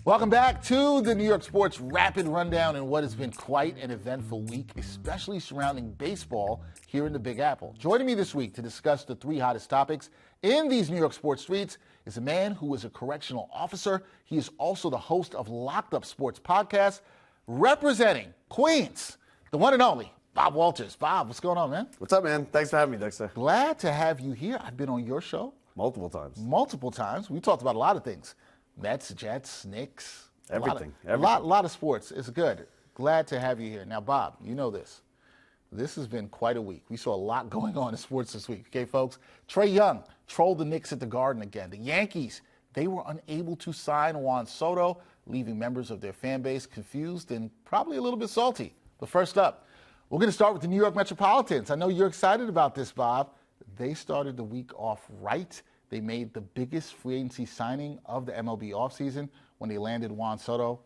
Welcome back to the New York Sports Rapid Rundown and what has been quite an eventful week, especially surrounding baseball here in the Big Apple. Joining me this week to discuss the three hottest topics in these New York sports streets is a man who is a correctional officer. He is also the host of Locked Up Sports Podcast, representing Queens, the one and only Bob Walters. Bob, what's going on, man? What's up, man? Thanks for having me, Dexter. Glad to have you here. I've been on your show. Multiple times. Multiple times. We talked about a lot of things. Mets, Jets, Knicks. Everything. A lot of sports. It's good. Glad to have you here. Now, Bob, you know this. This has been quite a week. We saw a lot going on in sports this week. Okay, folks? Trae Young trolled the Knicks at the Garden again. The Yankees, they were unable to sign Juan Soto, leaving members of their fan base confused and probably a little bit salty. But first up, we're going to start with the New York Metropolitans. I know you're excited about this, Bob. They started the week off right. They made the biggest free agency signing of the MLB offseason when they landed Juan Soto,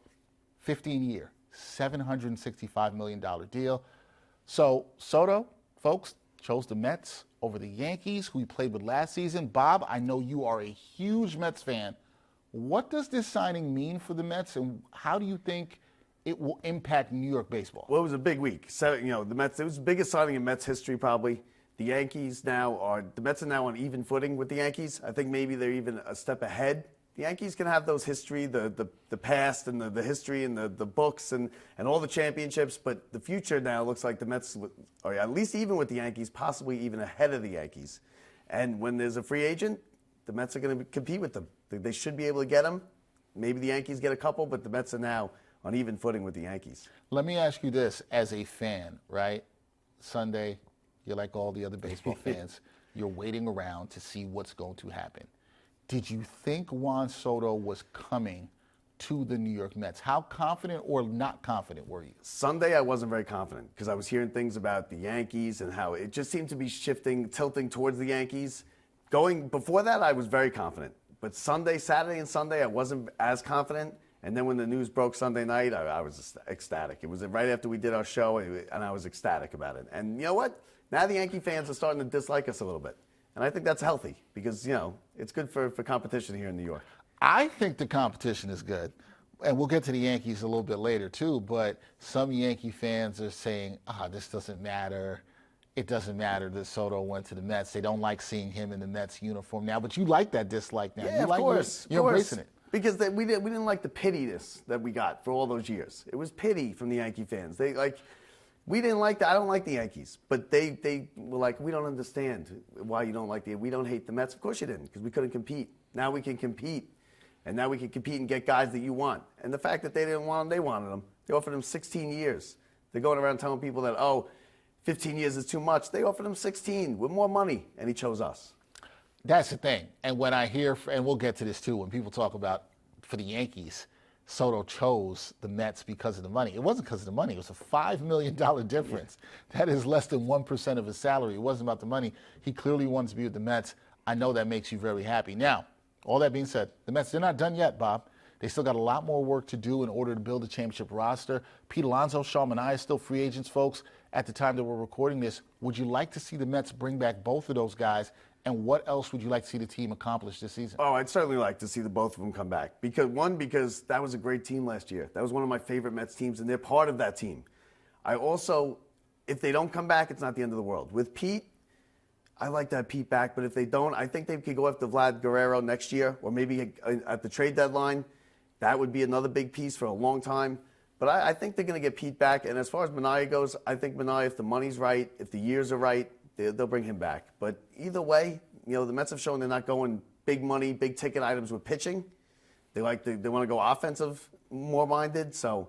15-year, $765 million deal. So Soto, folks, chose the Mets over the Yankees, who he played with last season. Bob, I know you are a huge Mets fan. What does this signing mean for the Mets, and how do you think it will impact New York baseball? Well, it was a big week. So, the Mets, it was the biggest signing in Mets history, probably. The Mets are now on even footing with the Yankees. I think maybe they're even a step ahead. The Yankees can have those history, the past and the history and the books and all the championships, but the future now looks like the Mets, or at least even with the Yankees, possibly even ahead of the Yankees. And when there's a free agent, the Mets are going to compete with them. They should be able to get them. Maybe the Yankees get a couple, but the Mets are now on even footing with the Yankees. Let me ask you this, as a fan, right? Sunday, you're like all the other baseball fans. You're waiting around to see what's going to happen. Did you think Juan Soto was coming to the New York Mets? How confident or not confident were you? Sunday, I wasn't very confident because I was hearing things about the Yankees and how it just seemed to be tilting towards the Yankees. Before that, I was very confident. But Saturday and Sunday, I wasn't as confident. And then when the news broke Sunday night, I was just ecstatic. It was right after we did our show, and I was ecstatic about it. And you know what? Now the Yankee fans are starting to dislike us a little bit. And I think that's healthy because, it's good for competition here in New York. I think the competition is good. And we'll get to the Yankees a little bit later, too. But some Yankee fans are saying, this doesn't matter. It doesn't matter that Soto went to the Mets. They don't like seeing him in the Mets uniform now. But you like that dislike now. Yeah, of course. You're embracing it. Because we didn't like the pittiness that we got for all those years. It was pity from the Yankee fans. We didn't like that. I don't like the Yankees. But they were like, we don't understand why you don't like we don't hate the Mets. Of course you didn't, because we couldn't compete. Now we can compete. And now we can compete and get guys that you want. And the fact that they didn't want them, they wanted them. They offered them 16 years. They're going around telling people that, 15 years is too much. They offered him 16 with more money, and he chose us. That's the thing. And when I hear, and we'll get to this too, when people talk about, for the Yankees, Soto chose the Mets because of the money. It wasn't because of the money. It was a $5 million difference. Yeah. That is less than 1% of his salary. It wasn't about the money. He clearly wants to be with the Mets. I know that makes you very happy. Now, all that being said, the Mets, they're not done yet, Bob. They still got a lot more work to do in order to build a championship roster. Pete Alonso, Sean Manaea, still free agents, folks, at the time that we're recording this. Would you like to see the Mets bring back both of those guys? And what else would you like to see the team accomplish this season? Oh, I'd certainly like to see the both of them come back. Because that was a great team last year. That was one of my favorite Mets teams, and they're part of that team. I also, if they don't come back, it's not the end of the world. With Pete, I like to have Pete back, but if they don't, I think they could go after Vlad Guerrero next year, or maybe at the trade deadline. That would be another big piece for a long time. But I think they're going to get Pete back. And as far as Manaea goes, I think Manaea, if the money's right, if the years are right, they'll bring him back. But either way, the Mets have shown they're not going big money, big ticket items with pitching. They want to go offensive, more minded. So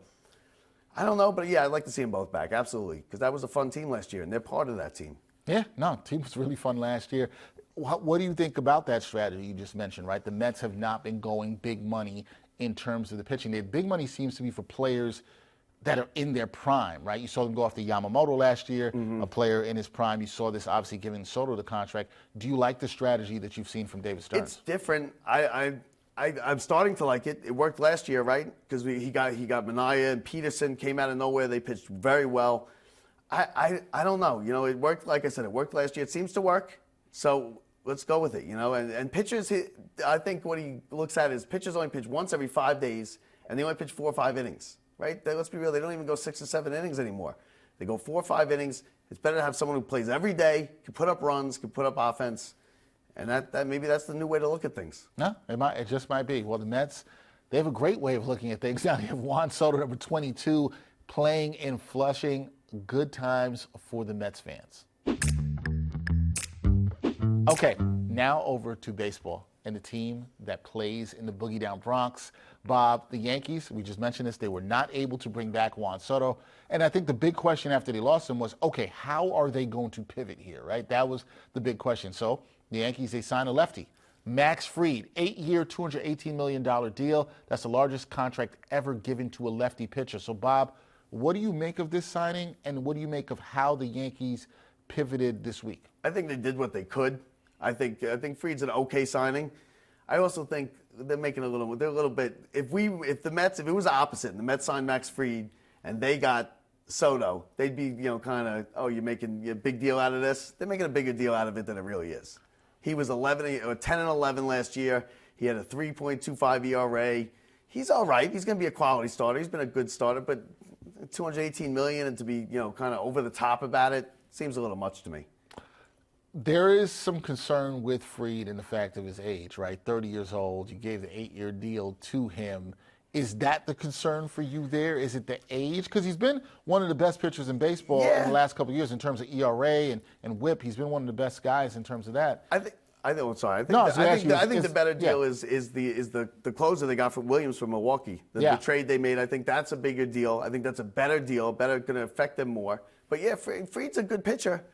I don't know, but yeah, I'd like to see them both back, absolutely, because that was a fun team last year, and they're part of that team. Yeah, no, team was really fun last year. What do you think about that strategy you just mentioned, right? The Mets have not been going big money in terms of the pitching. The big money seems to be for players that are in their prime, right? You saw them go after Yamamoto last year, a player in his prime. You saw this obviously giving Soto the contract. Do you like the strategy that you've seen from David Stearns? It's different. I'm starting to like it. It worked last year, right? Because he got Manaea and Peterson came out of nowhere. They pitched very well. I don't know. It worked. Like I said, it worked last year. It seems to work. So let's go with it. And pitchers, I think what he looks at is pitchers only pitch once every 5 days, and they only pitch 4 or 5 innings, right? Let's be real, they don't even go 6 or 7 innings anymore. They go 4 or 5 innings. It's better to have someone who plays every day, can put up runs, can put up offense, and that maybe that's the new way to look at things. No, it just might be. Well, the Mets, they have a great way of looking at things. Now you have Juan Soto, number 22, playing in Flushing. Good times for the Mets fans. Okay, now over to baseball and the team that plays in the Boogie Down Bronx. Bob, the Yankees, we just mentioned this, they were not able to bring back Juan Soto. And I think the big question after they lost him was, okay, how are they going to pivot here, right? That was the big question. So the Yankees, they signed a lefty, Max Fried, 8-year, $218 million deal. That's the largest contract ever given to a lefty pitcher. So, Bob, what do you make of this signing, and what do you make of how the Yankees pivoted this week? I think they did what they could. I think Fried's an okay signing. I also think they're making a little bit. If it was the opposite, and the Mets signed Max Fried and they got Soto, they'd be kind of, oh, you're making a big deal out of this. They're making a bigger deal out of it than it really is. He was 10-11 last year. He had a 3.25 ERA. He's all right. He's going to be a quality starter. He's been a good starter, but $218 million and to be kind of over the top about it seems a little much to me. There is some concern with Fried in the fact of his age, right? 30 years old. You gave the 8-year deal to him. Is that the concern for you there? Is it the age? Because he's been one of the best pitchers in baseball in the last couple of years in terms of ERA and WHIP. He's been one of the best guys in terms of that. I think the better deal is the closer they got from Williams from Milwaukee. The trade they made, I think that's a bigger deal. I think that's a better deal, going to affect them more. But yeah, Fried's a good pitcher,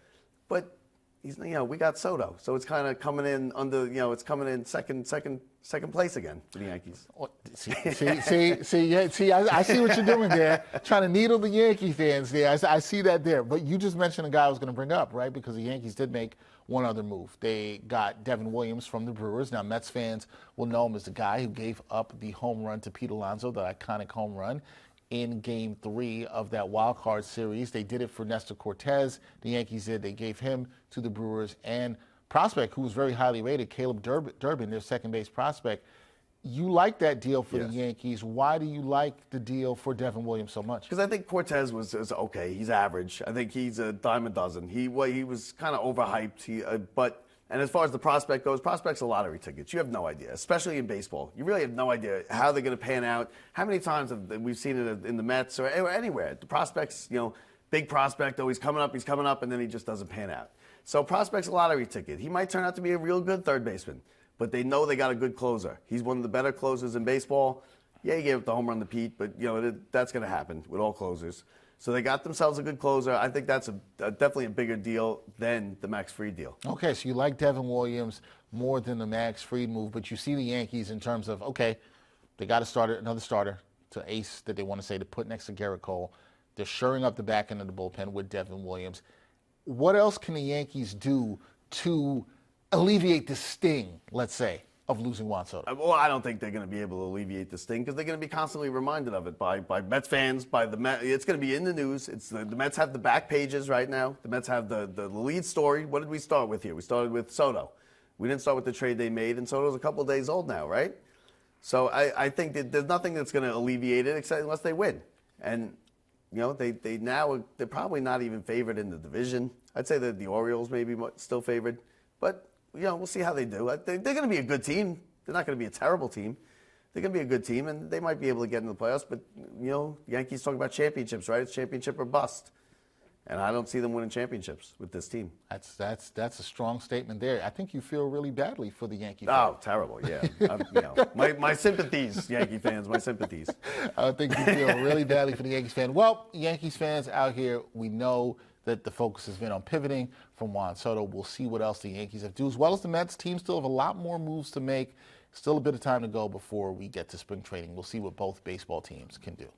but we got Soto, so it's kind of coming in it's coming in second place again for the Yankees. I see what you're doing there, trying to needle the Yankee fans there. I see that there. But you just mentioned a guy I was going to bring up, right? Because the Yankees did make one other move. They got Devin Williams from the Brewers. Now, Mets fans will know him as the guy who gave up the home run to Pete Alonso, the iconic home run, in Game 3 of that wild card series. They did it for Nestor Cortez. The Yankees did. They gave him to the Brewers. And prospect, who was very highly rated, Caleb Durbin, their second base prospect. You like that deal for the Yankees. Why do you like the deal for Devin Williams so much? Because I think Cortez was okay. He's average. I think he's a dime a dozen. He was kind of overhyped. And as far as the prospect goes, prospects are lottery tickets. You have no idea, especially in baseball. You really have no idea how they're going to pan out. How many times have we've seen it in the Mets or anywhere? The prospects, big prospect, he's coming up, and then he just doesn't pan out. So prospect's a lottery ticket. He might turn out to be a real good third baseman, but they know they got a good closer. He's one of the better closers in baseball. Yeah, he gave up the home run to Pete, but that's going to happen with all closers. So they got themselves a good closer. I think that's definitely a bigger deal than the Max Fried deal. Okay, so you like Devin Williams more than the Max Fried move, but you see the Yankees in terms of, okay, they got another starter to ace that they want to say to put next to Garrett Cole. They're shoring up the back end of the bullpen with Devin Williams. What else can the Yankees do to alleviate the sting, let's say, of losing Juan Soto? Well, I don't think they're going to be able to alleviate this thing because they're going to be constantly reminded of it by Mets fans, by the Mets. It's going to be in the news. The Mets have the back pages right now. The Mets have the lead story. What did we start with here? We started with Soto. We didn't start with the trade they made, and Soto's a couple of days old now, right? So I think that there's nothing that's going to alleviate it except unless they win. And they're probably not even favored in the division. I'd say that the Orioles maybe still favored, but we'll see how they do. They're going to be a good team. They're not going to be a terrible team. They're going to be a good team, and they might be able to get into the playoffs. But the Yankees talk about championships, right? It's championship or bust, and I don't see them winning championships with this team. That's a strong statement there. I think you feel really badly for the Yankee fans. Oh, terrible! Yeah, my sympathies, Yankee fans. My sympathies. I think you feel really badly for the Yankees fans. Well, Yankees fans out here, we know that the focus has been on pivoting from Juan Soto. We'll see what else the Yankees have to do, as well as the Mets team still have a lot more moves to make. Still a bit of time to go before we get to spring training. We'll see what both baseball teams can do.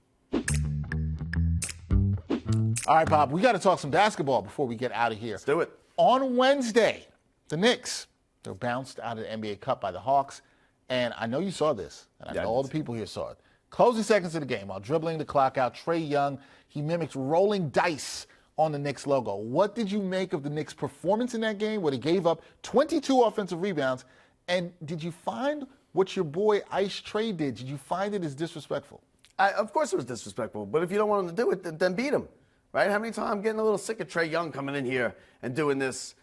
All right, Bob, we got to talk some basketball before we get out of here. Let's do it. On Wednesday, the Knicks, they're bounced out of the NBA Cup by the Hawks. And I know you saw this, and I know all the people here saw it. Closing seconds of the game, while dribbling the clock out, Trae Young, he mimics rolling dice on the Knicks logo. What did you make of the Knicks' performance in that game where they gave up 22 offensive rebounds? And did you find what your boy Ice Trae did you find it as disrespectful? Of course it was disrespectful, but if you don't want him to do it, then beat him, right? How many times I'm getting a little sick of Trae Young coming in here and doing this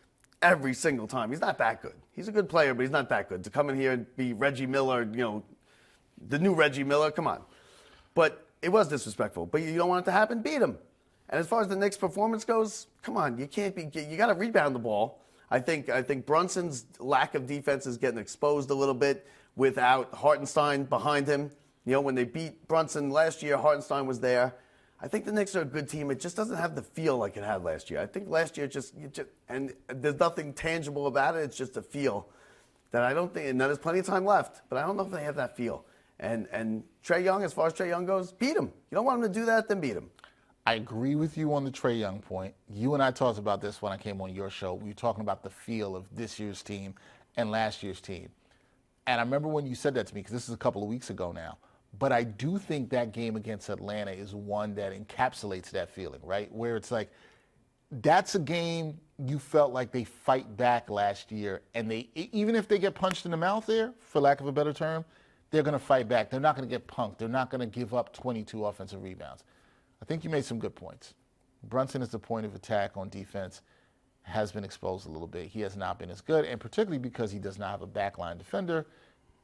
every single time. He's not that good. He's a good player, but he's not that good. To come in here and be Reggie Miller, the new Reggie Miller, come on. But it was disrespectful. But you don't want it to happen, beat him. And as far as the Knicks' performance goes, come on, you got to rebound the ball. I think Brunson's lack of defense is getting exposed a little bit without Hartenstein behind him. When they beat Brunson last year, Hartenstein was there. I think the Knicks are a good team. It just doesn't have the feel like it had last year. I think last year and there's nothing tangible about it. It's just a feel that I don't think, and there's plenty of time left, but I don't know if they have that feel. And Trae Young, as far as Trae Young goes, beat him. You don't want him to do that, then beat him. I agree with you on the Trae Young point. You and I talked about this when I came on your show. We were talking about the feel of this year's team and last year's team. And I remember when you said that to me, because this is a couple of weeks ago now. But I do think that game against Atlanta is one that encapsulates that feeling, right? Where it's like, that's a game you felt like they fight back last year. And they, even if they get punched in the mouth there, for lack of a better term, they're going to fight back. They're not going to get punked. They're not going to give up 22 offensive rebounds. I think you made some good points. Brunson is the point of attack on defense, has been exposed a little bit. He has not been as good, and particularly because he does not have a backline defender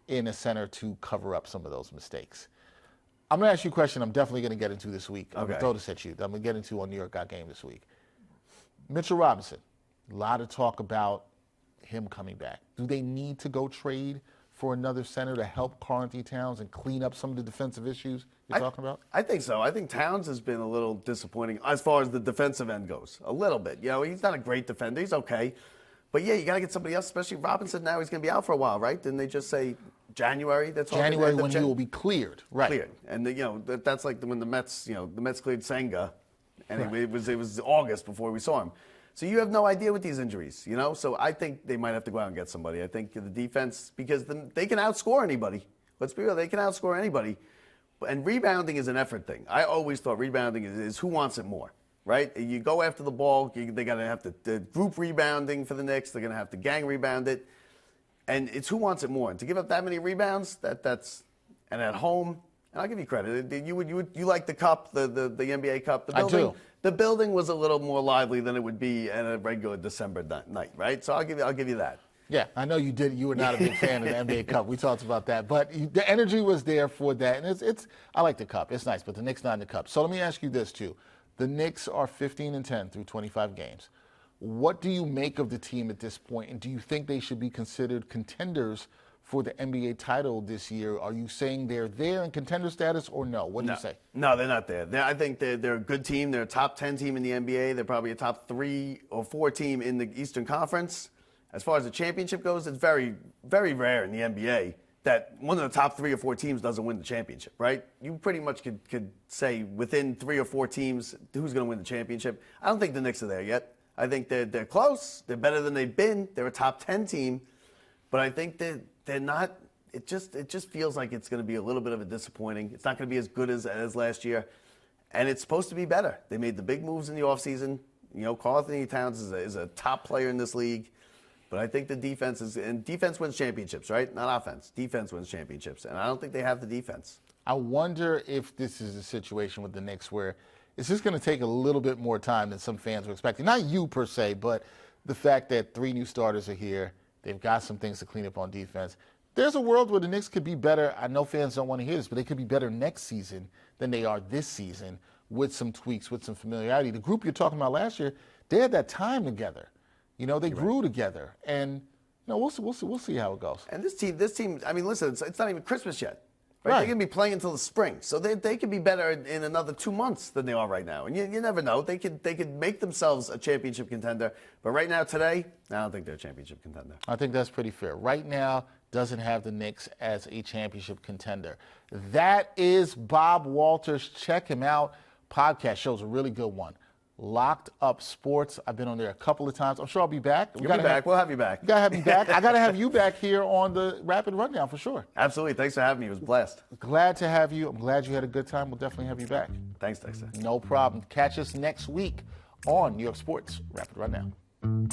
in a center to cover up some of those mistakes. I'm going to ask you a question I'm definitely going to get into this week. I'm going to throw this at you. I'm going to get into on New York Got Game this week. Mitchell Robinson, a lot of talk about him coming back. Do they need to go trade for another center to help Karl-Anthony Towns and clean up some of the defensive issues you're talking about? I think so. I think Towns has been a little disappointing as far as the defensive end goes. A little bit. He's not a great defender. He's okay. But, yeah, you got to get somebody else, especially Robinson. Now he's going to be out for a while, right? Didn't they just say January? January when he will be cleared. Right. Cleared. And, that's like when the Mets cleared Senga. And it was August before we saw him. So you have no idea with these injuries, So I think they might have to go out and get somebody. I think the defense, because they can outscore anybody. Let's be real, they can outscore anybody. And rebounding is an effort thing. I always thought rebounding is who wants it more, right? You go after the ball, they're going to have to group rebounding for the Knicks. They're going to have to gang rebound it. And it's who wants it more. And to give up that many rebounds, and at home, and I'll give you credit. You like the cup, the NBA Cup, the building. I do. The building was a little more lively than it would be at a regular December night, right? So I'll give you that. Yeah, I know you did. You were not a big fan of the NBA Cup. We talked about that, but the energy was there for that, and I like the cup. It's nice, but the Knicks not in the cup. So let me ask you this too: the Knicks are 15-10 through 25 games. What do you make of the team at this point, and do you think they should be considered contenders for the NBA title this year? Are you saying they're there in contender status or no? What do you say? No, they're not there. I think they're a good team. They're a top 10 team in the NBA. They're probably a top 3 or 4 team in the Eastern Conference. As far as the championship goes, it's very, very rare in the NBA that one of the top 3 or 4 teams doesn't win the championship, right? You pretty much could say within 3 or 4 teams who's going to win the championship. I don't think the Knicks are there yet. I think they're close. They're better than they've been. They're a top 10 team. But I think they're not. It just feels like it's going to be a little bit of a disappointing. It's not going to be as good as last year, and it's supposed to be better. They made the big moves in the offseason. Karl-Anthony Towns is a top player in this league, but I think the defense defense wins championships, right? Not offense. Defense wins championships, and I don't think they have the defense. I wonder if this is a situation with the Knicks where it's just going to take a little bit more time than some fans were expecting. Not you per se, but the fact that 3 new starters are here. They've got some things to clean up on defense. There's a world where the Knicks could be better. I know fans don't want to hear this, but they could be better next season than they are this season with some tweaks, with some familiarity. The group you're talking about last year, they had that time together. They grew together. And we'll see how it goes. And this team, I mean, listen, it's not even Christmas yet. Right? Right. They're going to be playing until the spring. So they could be better in another 2 months than they are right now. And you never know. They could make themselves a championship contender. But right now, today, I don't think they're a championship contender. I think that's pretty fair. Right now, doesn't have the Knicks as a championship contender. That is Bob Walters. Check him out. Podcast show's a really good one. Locked Up Sports. I've been on there a couple of times. I'm sure I'll be back. You'll be back. We'll have you back. You got to have me back. I got to have you back here on the Rapid Rundown for sure. Absolutely. Thanks for having me. It was a blast. Glad to have you. I'm glad you had a good time. We'll definitely have you back. Thanks, Dexter. No problem. Catch us next week on New York Sports Rapid Rundown.